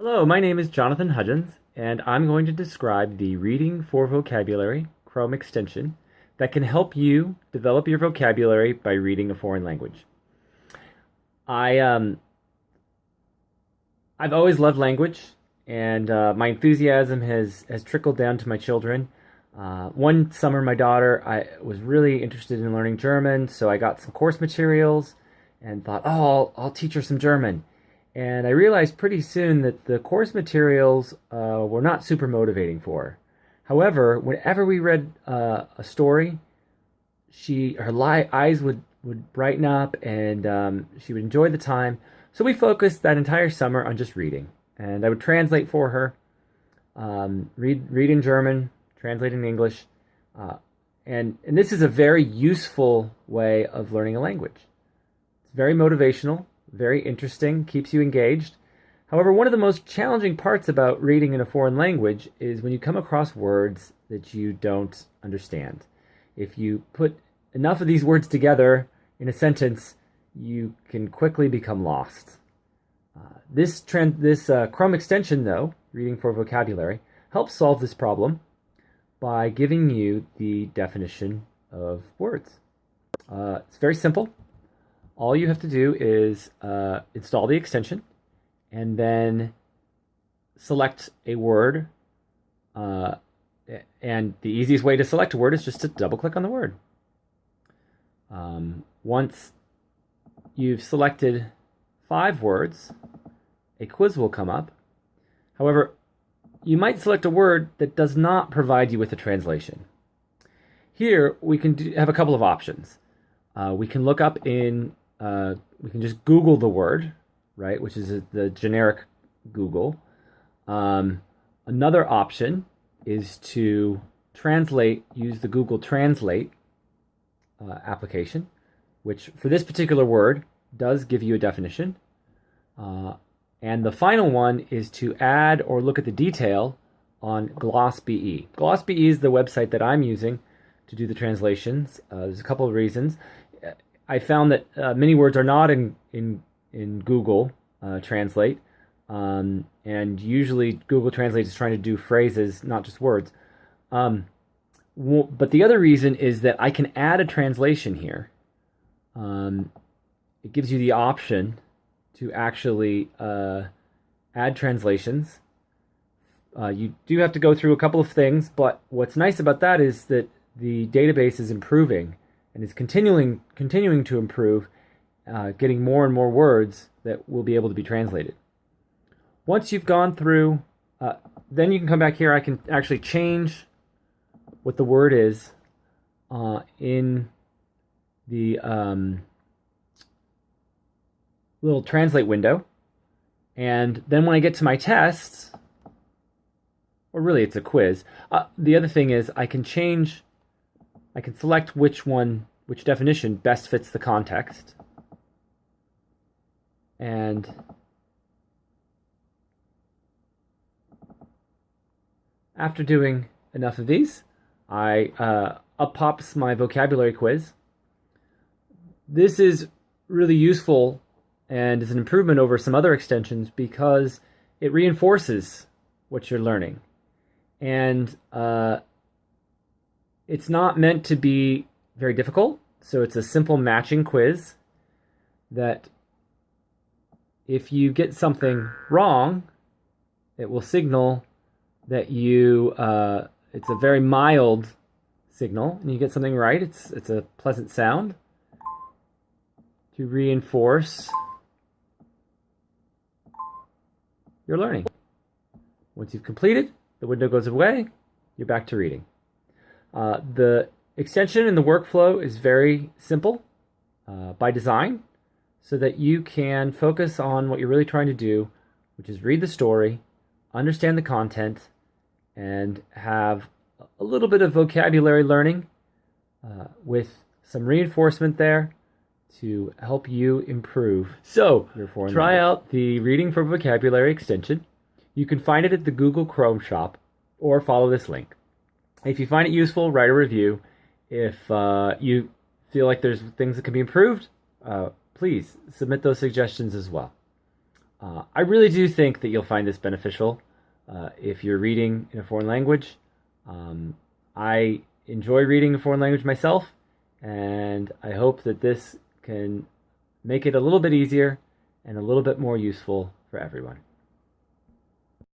Hello, my name is Jonathan Hudgens, and I'm going to describe the Reading for Vocabulary Chrome extension that can help you develop your vocabulary by reading a foreign language. I I've always loved language, and my enthusiasm has trickled down to my children. One summer, my daughter I was really interested in learning German, so I got some course materials and thought, oh, I'll teach her some German. And I realized pretty soon that the course materials were not super motivating for her. However, whenever we read a story, eyes would brighten up and she would enjoy the time. So we focused that entire summer on just reading. And I would translate for her, read in German, translate in English. And this is a very useful way of learning a language. It's very motivational, very interesting, keeps you engaged. However, one of the most challenging parts about reading in a foreign language is when you come across words that you don't understand. If you put enough of these words together in a sentence, you can quickly become lost. This Chrome extension, though, Reading for Vocabulary, helps solve this problem by giving you the definition of words. It's very simple. All you have to do is install the extension and then select a word. And the easiest way to select a word is just to double click on the word. Once you've selected 5 words, a quiz will come up. However, you might select a word that does not provide you with a translation. Here, we can have a couple of options. We can look up we can just Google the word, right, which is the generic Google. Another option is to use the Google Translate application, which for this particular word does give you a definition. And the final one is to add or look at the detail on Gloss.be. Gloss.be is the website that I'm using to do the translations. There's a couple of reasons. I found that many words are not in Google Translate, and usually Google Translate is trying to do phrases, not just words. But the other reason is that I can add a translation here. It gives you the option to actually add translations. You do have to go through a couple of things, but what's nice about that is that the database is improving and is continuing to improve, getting more and more words that will be able to be translated. Once you've gone through, then you can come back here. I can actually change what the word is in the little translate window. And then when I get to my tests, or really it's a quiz, the other thing is I can select which definition best fits the context. And after doing enough of these, up pops my vocabulary quiz. This is really useful and is an improvement over some other extensions because it reinforces what you're learning. And it's not meant to be very difficult, so it's a simple matching quiz that if you get something wrong, it will signal that it's a very mild signal, and you get something right, it's a pleasant sound to reinforce your learning. Once you've completed, the window goes away, you're back to reading. The extension and the workflow is very simple by design so that you can focus on what you're really trying to do, which is read the story, understand the content, and have a little bit of vocabulary learning with some reinforcement there to help you improve. So, try out the Reading for Vocabulary extension. You can find it at the Google Chrome shop or follow this link. If you find it useful, write a review. If you feel like there's things that can be improved, please submit those suggestions as well. I really do think that you'll find this beneficial if you're reading in a foreign language. I enjoy reading a foreign language myself, and I hope that this can make it a little bit easier and a little bit more useful for everyone.